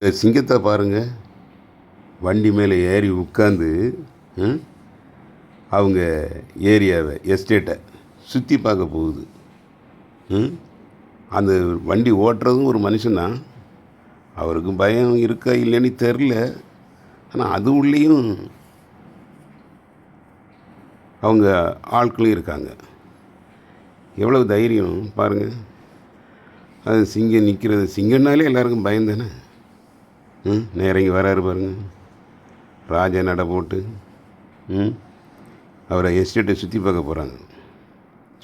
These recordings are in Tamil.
சிங்கத்தை பாருங்க, வண்டி மேலே ஏறி உட்காந்து அவங்க ஏரியாவை எஸ்டேட்டை சுற்றி பார்க்க போகுது. அந்த வண்டி ஓட்டுறதும் ஒரு மனுஷன்தான். அவருக்கு பயம் இருக்கா இல்லைன்னு தெரில. ஆனால் அது உள்ளேயும் அவங்க ஆட்களும் இருக்காங்க. எவ்வளவு தைரியம் பாருங்கள். அது சிங்கம் நிற்கிறது. சிங்கம்னாலே எல்லாருக்கும் பயம் தானே. நேரங்கி வராரு பாருங்க, ராஜா நடை போட்டு அவரை எஸ்டேட்டை சுற்றி பார்க்க போகிறாங்க.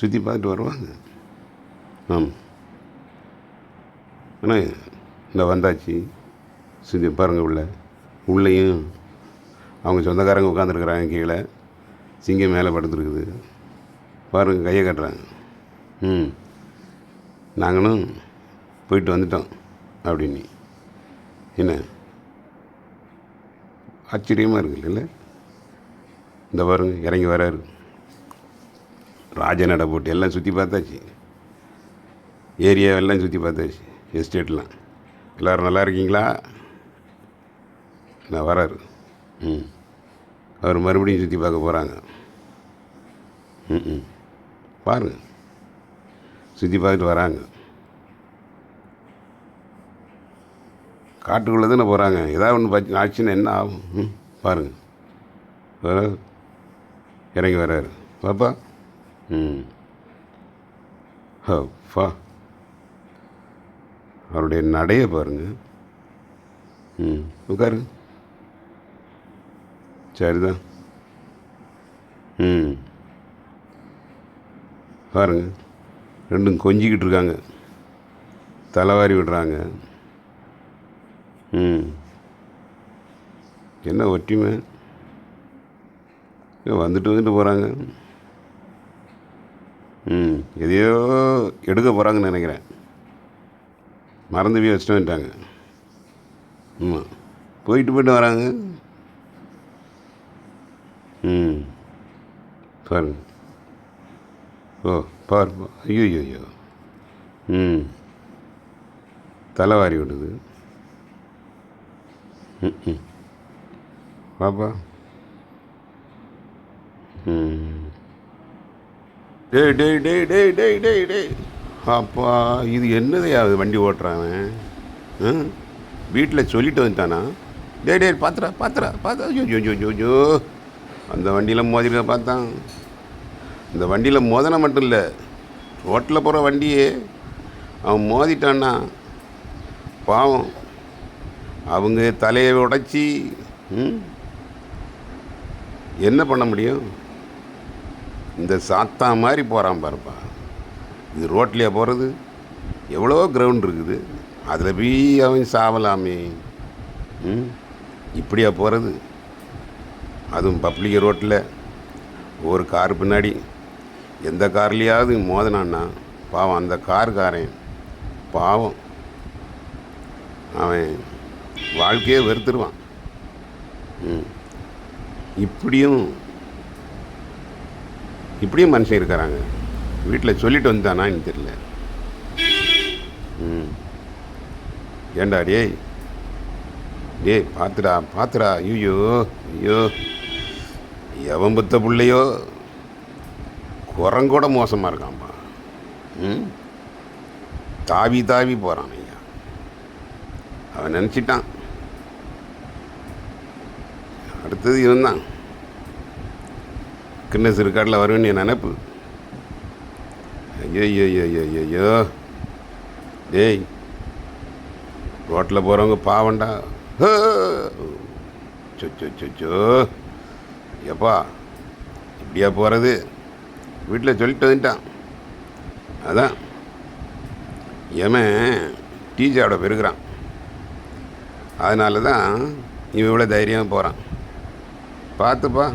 சுற்றி பார்த்துட்டு வருவாங்க. ஆமாம், ஆனால் இந்த வந்தாச்சு. சுற்றி பாருங்கள், உள்ளேயும் அவங்க சொந்தக்காரங்க உட்காந்துருக்குறாங்க. கீழே சிங்கம் மேலே படுத்துருக்குது பாருங்கள், கையை கட்டுறாங்க. நாங்களும் போயிட்டு வந்துட்டோம் அப்படின்னு. என்ன ஆச்சரியமாக இருக்குது இல்லை? இந்த பாருங்க, இறங்கி வராரு. ராஜ நடை போட்டு எல்லாம் சுற்றி பார்த்தாச்சு. ஏரியாவெல்லாம் சுற்றி பார்த்தாச்சு. எஸ்டேட்லாம். எல்லோரும் நல்லா இருக்கீங்களா? நான் வராரு. அவர் மறுபடியும் சுற்றி பார்க்க போகிறாங்க. பாருங்கள், சுற்றி பார்த்துட்டு வராங்க. காட்டுக்குள்ளே தானே போகிறாங்க. ஏதாவது ஒன்று ஆச்சுன்னா என்ன ஆகும் பாருங்கள். இறங்கி வர்றாரு பாப்பா. ஹப்பா, அவருடைய நடையை பாருங்கள். உட்காரு. சரிதான். பாருங்க, ரெண்டும் கொஞ்சிக்கிட்டு இருக்காங்க. தலைவாரி விடுறாங்க. என்ன ஒற்றுமை. வந்துட்டு போகிறாங்க. எதையோ எடுக்க போகிறாங்கன்னு நினைக்கிறேன். மறந்து போய் வச்சுட்டு வந்துட்டாங்க. ஆமாம், போயிட்டு வராங்க. பாருங்க. ஓ பாரு. ஐயோ. தலைவாரி விடுது. பாப்பா. டேய் டேய் டேய் டேய் டேய் டேய் டேய் அப்பா, இது என்னதையாவது வண்டி ஓட்டுறாங்க. வீட்டில் சொல்லிட்டு வந்துட்டானா? டேய் டேய் பார்த்தா. ஐயோ, அந்த வண்டியில் மோதிருக்க பார்த்தான். இந்த வண்டியில் மோதனை மட்டும் இல்லை, ரோட்டில் போகிற வண்டியே அவன் மோதிட்டான்னா பாவம். அவங்க தலையை உடைச்சி என்ன பண்ண முடியும்? இந்த சாத்தா மாதிரி போகிறான் பாருப்பா. இது ரோட்லேயே போகிறது? எவ்வளோ கிரவுண்ட் இருக்குது, அதில் போய் அவன் சாவலாமே. இப்படியா போகிறது? அதுவும் பப்ளிக் ரோட்டில் ஒரு கார் பின்னாடி எந்த கார்லேயாவது மோதனான்னா பாவம். அந்த காரன் பாவம், அவன் வாழ்க்கையே வெறுத்துருவான். இப்படியும் மனுஷன் இருக்கிறாங்க. வீட்டில் சொல்லிட்டு வந்துட்டானா எனக்கு தெரியல. ஏண்டா டேய் பார்த்துடா. ஐயோ எவன் பத்த பிள்ளையோ குரங்கூட மோசமாக இருக்கான்ப்பா. தாவி போகிறான் ஐயா. அவன் நினச்சிட்டான் அடுத்தது இவன் தான் கின்னஸ் ரெக்கார்டில் வருவேன்னு என் நினைப்பு. ஐயோ டேய், ரோட்டில் போகிறவங்க பாவண்டா. சொச்சோ எப்பா, இப்படியா போகிறது? வீட்டில் சொல்லிட்டு வந்துட்டான். அதான் எவன் டீச்சரோட பெருகிறான். அதனால தான் இவன் இவ்வளோ தைரியமாக போகிறான். பார்த்துப்பா.